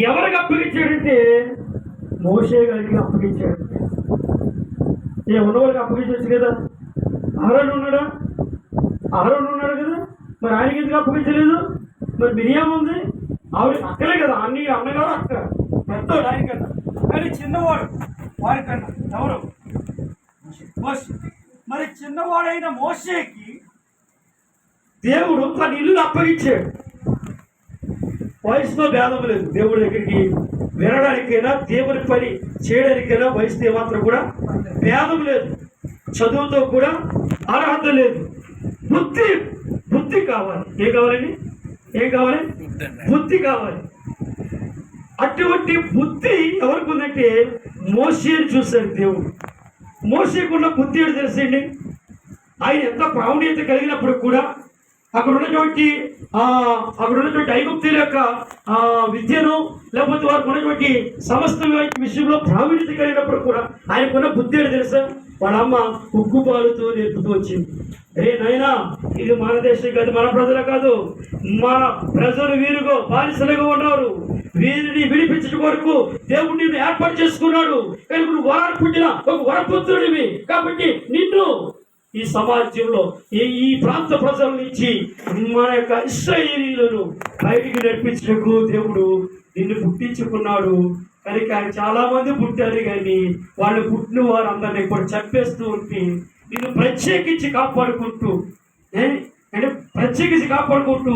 ఎవరికి అప్పగించాడంటే మోషే గారికి అప్పగించాడు. ఉన్నవాళ్ళకి అప్పగించవచ్చు కదా. ఆరోన్ ఉన్నాడు కదా, మరి ఆయనకి ఎందుకు అప్పగించలేదు? మరి మిరియాం ఉంది, ఆవిడ అక్కలే కదా, అన్నగారు అక్క, పెద్దవాడు ఆయన కన్నా, కానీ చిన్నవాడు వారికన్నా ఎవరు? మోషే. మరి చిన్నవాడైన మోషేకి దేవుడు తన ఇల్లు అప్పగించాడు. వయసుతో భేదం లేదు. దేవుడి దగ్గరికి వినడానికైనా దేవుని పని చేయడానికైనా వయసుతో ఏమాత్రం కూడా భేదం లేదు. చదువుతో కూడా అర్హత లేదు. బుద్ధి కావాలి. ఏం కావాలి? బుద్ధి కావాలి. అటువంటి బుద్ధి ఎవరికి ఉందంటే మోషేని చూశాడు దేవుడు. మోషేకున్న బుద్ధి ఏంటి తెలుసండి? ఆయన ఎంత ప్రావీణ్యత కలిగినప్పుడు కూడా అక్కడ ఉన్నటువంటి ఐగుప్తుల యొక్క విద్యను, లేకపోతే వారికి ఉన్నటువంటి సమస్త విషయంలో ప్రావీణ్యత కలిగినప్పుడు కూడా ఆయనకున్న బుద్ధి ఏంటి తెలుసా? వాళ్ళ అమ్మ ఉగ్గుపాలుతో నేర్పుతూ వచ్చింది. నాయనా, ఇది మన దేశం కాదు, మన ప్రజలు కాదు, మన ప్రజలు వీరుగో బానిసలుగా ఉన్నారు. వీరిని విడిపించడం కొరకు దేవుడు నిన్ను ఏర్పాటు చేసుకున్నాడు. కానీ నువ్వు వరాలు పుట్టిన ఒక వరపుత్రుడివి కాబట్టి నిన్ను ఈ సమాజంలో ఈ ప్రాంత ప్రజల నుంచి మన యొక్క ఇశ్రాయేలీయులను బయటికి నడిపించడానికి దేవుడు నిన్ను పుట్టించుకున్నాడు. కనుక ఆయన చాలా మంది పుట్టారు, కానీ వాళ్ళు పుట్టిన వారు అందరినీ కూడా చంపేస్తూ ఉంటే నిన్ను ప్రత్యేకించి కాపాడుకుంటూ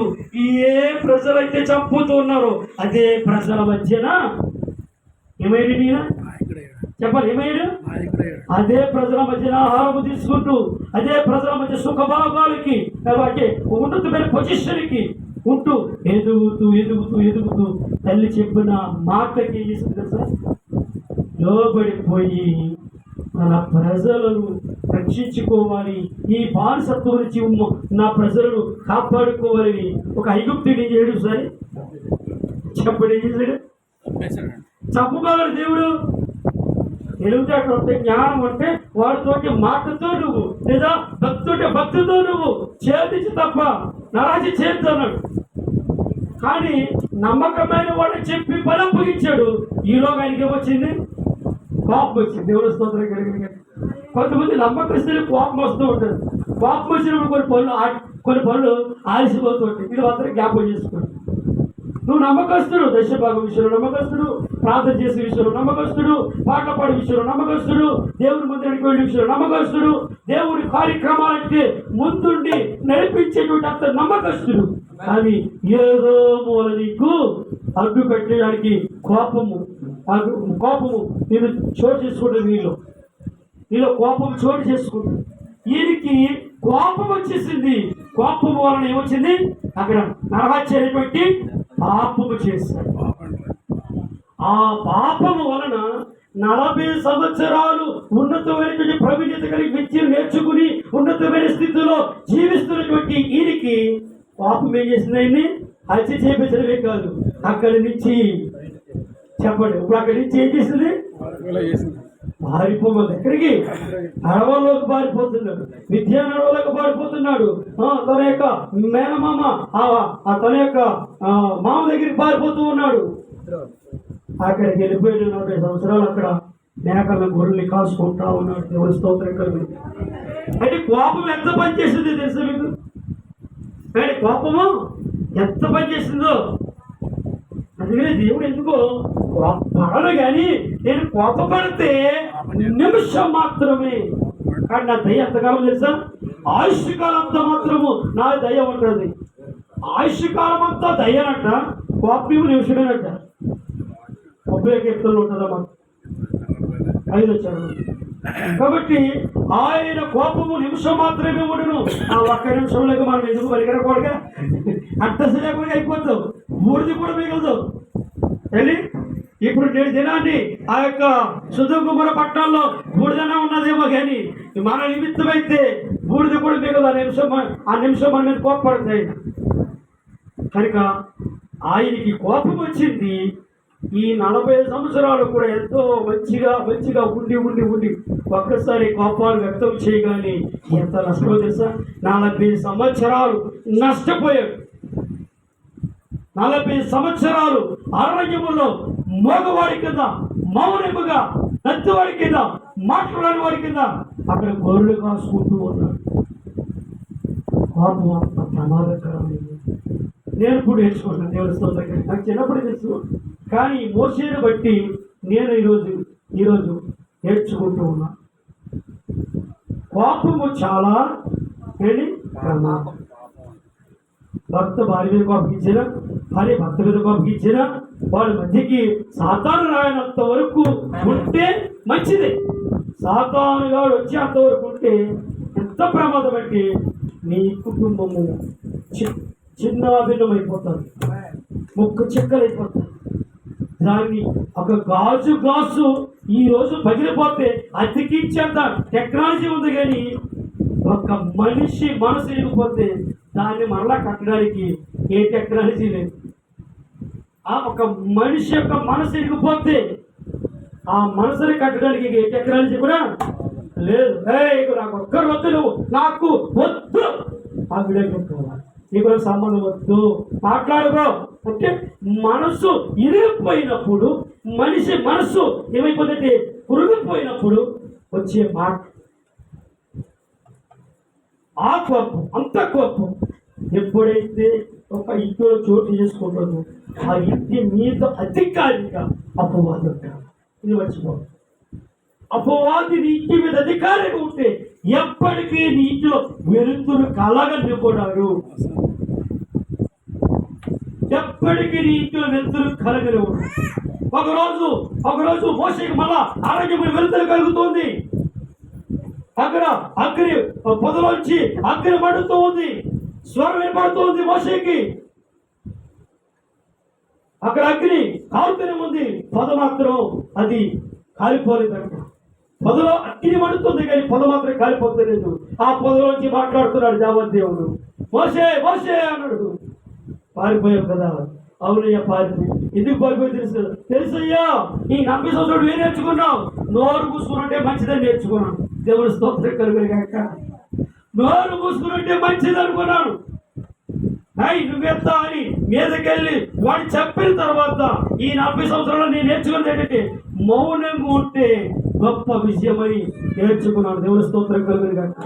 ఏ ప్రజలైతే చంపుతూ ఉన్నారో అదే ప్రజల మధ్యన ఏమైనా చెప్పాలి, ఏమయ్యాడు? అదే ప్రజల మధ్యన ఆహారము తీసుకుంటూ, అదే ప్రజల మధ్య సుఖభాగాలకి, కాబట్టి ఉన్నతమైన పొజిషన్కి ఉంటూ ఎదుగుతూ తల్లి చెప్పిన మాటకి లోబడిపోయి మన ప్రజలను రక్షించుకోవాలి, ఈ బానిసత్వం నుంచి నా ప్రజలను కాపాడుకోవాలని ఒక ఐగుప్తుడు ఏం చేయడు? సరే చెప్పండి, ఏం చేశాడు? చంపుకోవాలి దేవుడు. తెలివితేటలు ఉంటే, జ్ఞానం ఉంటే వాడితోటి మాటతో నువ్వు, లేదా భక్తితో నువ్వు ఛేదించి తప్ప నరాజి చేద్దాడు. కానీ నమ్మకమైన వాడు చెప్పి పని అప్పగించాడు. ఈలోగా ఆయనకి ఏమొచ్చింది? కోపం వచ్చింది. దేవుడు స్తోత్రం కలిగింది. కొంతమంది నమ్మకస్తులు కోపం వస్తూ ఉంటుంది. కోపం వచ్చినప్పుడు కొన్ని పనులు ఆలసిపోతూ ఉంటాయి. ఇది మాత్రం జ్ఞాపకం చేసుకోండి. నువ్వు నమ్మకస్తుడు, దశభాగం విషయంలో నమ్మకస్తుడు, ప్రార్థన చేసే విషయంలో నమ్మకస్తుడు, పాటలు పాడే విషయంలో నమ్మకస్తుడు, దేవుని మందిరానికి వెళ్ళే విషయంలో నమ్మకస్తుడు, దేవుడి కార్యక్రమాలకి ముందుండి నడిపించేటువంటి అంత నమ్మకస్తుడు. కానీ ఏదో మూల నీకు అడ్డు పెట్టడానికి కోపము నేను చోటు చేసుకుంటుంది. నీలో కోపం చోటు చేసుకుంటుంది. ఈయనకి కోపం వచ్చేసింది. కోపం వలన ఏమొచ్చింది? అక్కడ నరహత్య పెట్టి పాపము చేశాడు. ఆ పాపము వలన 40 సంవత్సరాలు ఉన్నతమైనటువంటి ప్రవీణ్యత కలిగి విద్యను నేర్చుకుని ఉన్నతమైన స్థితిలో జీవిస్తున్నటువంటి ఈయనకి పాపం ఏం చేసింది? ఆయన్ని హత్య చేయించడమే కాదు, అక్కడి నుంచి చెప్పండి, ఇప్పుడు అక్కడి నుంచి ఏం చేసింది? పారిపోతుంది. ఎక్కడికి? అడవుల్లోకి పారిపోతున్నాడు. విద్యానడవులకు పారిపోతున్నాడు. తన యొక్క మేనమామ తన యొక్క మామ దగ్గరికి పారిపోతూ ఉన్నాడు. అక్కడికి వెళ్ళిపోయిన 40 సంవత్సరాలు అక్కడ మేకలను గొర్రెల్ని కాసుకుంటా ఉన్నాడు. దేవుని స్తోత్రం కలిగింది. అంటే కోపం ఎంత పనిచేసింది తెలుసా మీకు? కానీ కోపము ఎంత పనిచేసిందో అందుకనే దేవుడు ఎందుకో పడను, కానీ నేను కోపపడితే నిమిషం మాత్రమే. కానీ నా దయ ఎంతకాలం తెలుసా? ఆయుష్కాలం అంతా మాత్రము నా దయ ఉంటుంది. ఆయుష్కాలం అంతా దయనట, కోపం నిమిషమేనట. 30 కీర్తనలు ఉంటుందమ్మా, 5 వచ్చాడు. కాబట్టి ఆయన కోపము నిమిషం మాత్రమే ఉండను. ఆ ఒక్క నిమిషంలోకి మనం ఎందుకు పరిగెరకూడగా అడ్రస్ లేకుండా అయిపోతావు, బూడిది కూడా మిగలదు. వెళ్ళి ఇప్పుడు 7 దినాన్ని ఆ యొక్క సుధకుమార పట్టణంలో బూడిదన ఉన్నదేమో, కానీ మన నిమిత్తం అయితే బూడిద కూడా మిగలదు. ఆ నిమిషం మన మీద కోపపడతాయి. కనుక ఆయనకి కోపం వచ్చింది. ఈ 40 సంవత్సరాలు కూడా ఎంతో మంచిగా ఉండి ఒక్కసారి కోపాలు వ్యక్తం చేయగానే ఎంత నష్టమో తెలుసా? 40 సంవత్సరాలు నష్టపోయాడు. 40 సంవత్సరాలు అరణ్యములో మోగవాడి కింద మౌనముగా నత్తివాడి కింద మాట్లాడని వాడి కింద అక్కడ గొర్రెలు కాసుకుంటూ ఉన్నాడు. కోపం అంత ప్రమాదకరమైంది. నేను కూడా నేర్చుకుంటాను దేవుడి స్తోత్రం. నాకు చిన్నప్పుడు తెలుసు, కానీ మోసేని బట్టి నేను ఈరోజు నేర్చుకుంటూ ఉన్నా. కోపము చాలా ప్రమాదం. భర్త భార్య మీద కోపగించిన, భార్య భర్త మీద కోపగించిన, వాళ్ళ మధ్యకి సాతాను రాయనంత వరకు ఉంటే మంచిదే. సాతానుగా వచ్చి అంతవరకు ఉంటే ఎంత ప్రమాదం అంటే నీ కుటుంబము చిన్నాభిన్నమైపోతుంది, ముక్కు చెక్కలైపోతుంది. దాన్ని ఒక గాజు ఈ రోజు పగిలిపోతే అతికించేంత టెక్నాలజీ ఉంది, కానీ ఒక మనిషి మనసు ఇరిగిపోతే దాన్ని మరలా కట్టడానికి ఏ టెక్నాలజీ లేదు. ఒక మనిషి యొక్క మనసు ఇరిగిపోతే ఆ మనసుని కట్టడానికి ఏ టెక్నాలజీ కూడా లేదు. నాకు ఒక్కరు వద్దు, నువ్వు నాకు వద్దు, ఆ విడగొట్టుకోవాలి, నీకు సంబంధం వద్దు, మాట్లాడుకో అంటే మనసు ఇరిగిపోయినప్పుడు, మనిషి మనసు ఏమైపోతుందంటే కురిగిపోయినప్పుడు వచ్చే మాట ఆ కోపం, అంత కోపం ఎప్పుడైతే ఒక ఇంట్లో చోటు చేసుకుంటుందో ఆ ఇంటి మీద అధికారిగా అపవాదం ఉంటాడు. ఇది మర్చిపోదు. అపవాది నీ ఇంటి మీద అధికారిగా ఉంటే ఎప్పటికీ నీ ఇంటిలో వెలుతురు కలగనివ్వడాడు. ఎప్పటికీ నీ ఇంటిలో వెలుతురు కలగనివ్వడు. ఒకరోజు మోషేకి మళ్ళా ఆరోగ్యమైన వెలుతురు కలుగుతుంది. అక్కడ అగ్ని పొదలోంచి అగ్ని పడుతూ ఉంది, స్వరం వినపడుతూ ఉంది మోషేకి. అక్కడ అగ్ని కాలుతూనే ఉంది, పొద మాత్రం అది కాలిపోలేదంట. పొదలో అగ్ని పడుతుంది కానీ పొద మాత్రం కాలిపోతలేదు. ఆ పొదలోంచి మాట్లాడుతున్నాడు దేవదేవుడు. మోషే మోషే అన్నాడు. పారిపోయావు కదా. అవునయ్యా పారిపోయి. ఎందుకు పారిపోయి తెలుసయ్యా, ఈ 40 సంవత్సరాలు ఏం నేర్చుకున్నావు? నోరు మూసుకున్నట్టే మంచిదని నేర్చుకున్నాను. దేవుడు స్తోత్రం కలుగుగాక. నోరు మూసుకున్నట్టే మంచిది అనుకున్నాను. నువ్వెత్తా అని మీదకెళ్ళి వాడు చెప్పిన తర్వాత ఈ 40 సంవత్సరాలు నేను నేర్చుకున్నది ఏంటంటే మౌనంగా ఉంటే గొప్ప విషయమని నేర్చుకున్నాను. దేవుడు స్తోత్రం కలుగుగాక.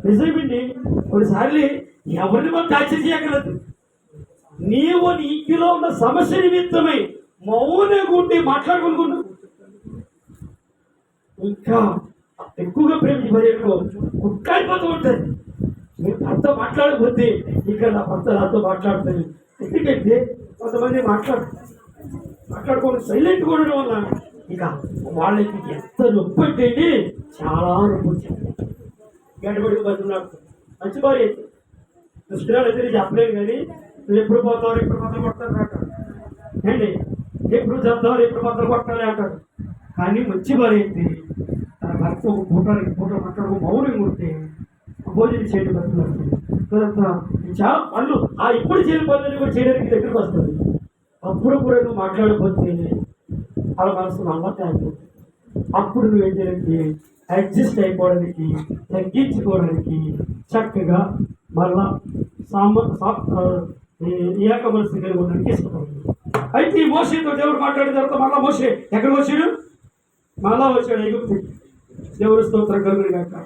నిజమండి, కొన్నిసార్లు ఎవరిని మనం టార్చర్ చేయగలదు. నీవు నీ ఇంటిలో ఉన్న సమస్య నిమిత్తమై మౌనంగా ఉండి మాట్లాడుకుంటున్నావు. ఇంకా ఎక్కువగా ప్రేమించి మరి ఎక్కువ కుట్టాడిపోతూ ఉంటుంది. మీరు భర్త మాట్లాడకపోతే ఇక్కడ నా భర్త నాతో మాట్లాడుతుంది. ఎందుకంటే కొంతమంది మాట్లాడుకోవడం సైలెంట్ ఉండడం వల్ల ఇక వాళ్ళకి ఎంత నొప్పి అంటే చాలా నొప్పి వచ్చింది. గడ్డబడికి బతున్నాడు. మంచి భార్య అయితే దృష్టిరాలు అయితే చెప్పలేదు, కానీ నువ్వు ఎప్పుడు పోతావు, ఎప్పుడు మొదలు కొడతారు అంటాడు. ఏంటి ఎప్పుడు చెప్తావు, ఎప్పుడు మొదలు కొట్టాలి అంటాడు. కానీ మంచి భార్య అయితే తన భర్త ఒక పూట మాట్లాడుకో మౌనంగా ఉంటే భోజనం చేయడం బతుకుతుంది. చాలా పనులు ఇప్పుడు చేయని పనులు కూడా చేయడానికి దగ్గరకు వస్తుంది. అప్పుడు కూడా నువ్వు మాట్లాడకపోతే వాళ్ళ మనసు అలవాటు అయిపోతుంది. అప్పుడు నువ్వేం చేయాలంటే అడ్జస్ట్ అయిపోవడానికి, తగ్గించుకోవడానికి చక్కగా మళ్ళా ఏక మనసు కలిగి ఉండడానికి ఇష్టపడుతుంది. అయితే ఈ మోషేతో దేవుడు మాట్లాడిన తర్వాత మళ్ళా మోషే ఎక్కడికి వచ్చాడు? మళ్ళా వచ్చాడు ఐగుప్తు. దేవుడు స్తోత్రం కలుగుగాక.